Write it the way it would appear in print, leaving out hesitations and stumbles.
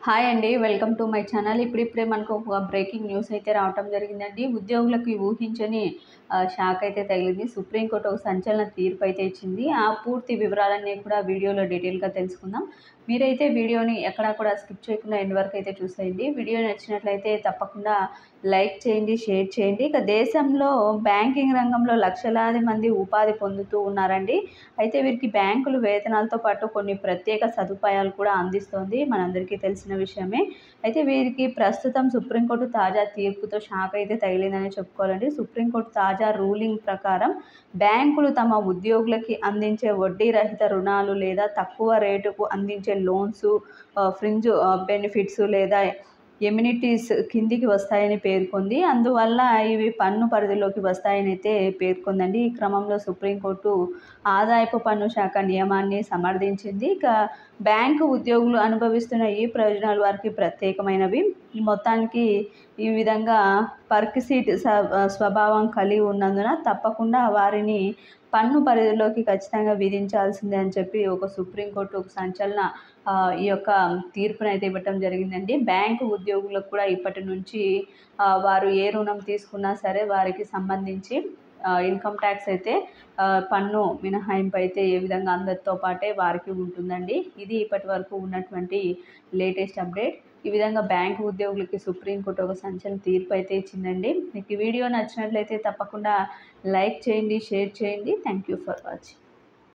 Hi అండి, welcome to my channel. ఇప్పుడిప్పుడే మనకు ఒక బ్రేకింగ్ న్యూస్ అయితే రావటం జరిగిందండి. ఉద్యోగులకు ఊహించని షాక్ అయితే తగిలింది. సుప్రీంకోర్టు ఒక సంచలన తీర్పు అయితే ఇచ్చింది. ఆ పూర్తి వివరాలన్నీ కూడా వీడియోలో డీటెయిల్గా తెలుసుకుందాం. మీరైతే వీడియోని ఎక్కడా కూడా స్కిప్ చేయకుండా ఎండ్ వరకు అయితే చూసేయండి. వీడియో నచ్చినట్లయితే తప్పకుండా లైక్ చేయండి, షేర్ చేయండి. ఇక దేశంలో బ్యాంకింగ్ రంగంలో లక్షలాది మంది ఉపాధి పొందుతూ ఉన్నారండి. అయితే వీరికి బ్యాంకులు వేతనాలతో పాటు కొన్ని ప్రత్యేక సదుపాయాలు కూడా అందిస్తోంది, మనందరికీ తెలిసిన విషయమే. అయితే వీరికి ప్రస్తుతం సుప్రీంకోర్టు తాజా తీర్పుతో షాక్ అయితే తగిలిందని చెప్పుకోవాలండి. సుప్రీంకోర్టు తాజా రూలింగ్ ప్రకారం బ్యాంకులు తమ ఉద్యోగులకి అందించే వడ్డీ రహిత రుణాలు లేదా తక్కువ రేటుకు అందించే లోన్స్, ఫ్రింజ్ బెనిఫిట్స్ లేదా ఎమ్యూనిటీస్ కిందికి వస్తాయని పేర్కొంది. అందువల్ల ఇవి పన్ను పరిధిలోకి వస్తాయని అయితే పేర్కొందండి. ఈ క్రమంలో సుప్రీంకోర్టు ఆదాయపు పన్ను శాఖ నియమాన్ని సమర్థించింది. ఇక బ్యాంకు ఉద్యోగులు అనుభవిస్తున్న ఈ ప్రయోజనాలు వారికి ప్రత్యేకమైనవి. మొత్తానికి ఈ విధంగా పర్క్సిట్ స్వభావం కలిగి ఉన్నందున తప్పకుండా వారిని పన్ను పరిధిలోకి ఖచ్చితంగా విధించాల్సిందే అని చెప్పి ఒక సుప్రీంకోర్టు ఒక సంచలన ఈ యొక్క తీర్పునైతే ఇవ్వటం జరిగిందండి. బ్యాంకు ఉద్యోగులకు కూడా ఇప్పటి నుంచి వారు ఏ రుణం తీసుకున్నా సరే వారికి సంబంధించి ఇన్కమ్ ట్యాక్స్ అయితే పన్ను మినహాయింపు అయితే ఏ విధంగా అందరితో పాటే వారికి ఉంటుందండి. ఇది ఇప్పటి వరకు ఉన్నటువంటి లేటెస్ట్ అప్డేట్. ఈ విధంగా బ్యాంకు ఉద్యోగులకి సుప్రీంకోర్టు ఒక సంచలన తీర్పు అయితే ఇచ్చిందండి. మీకు ఈ వీడియో నచ్చినట్లయితే తప్పకుండా లైక్ చేయండి, షేర్ చేయండి. Thank you for watching.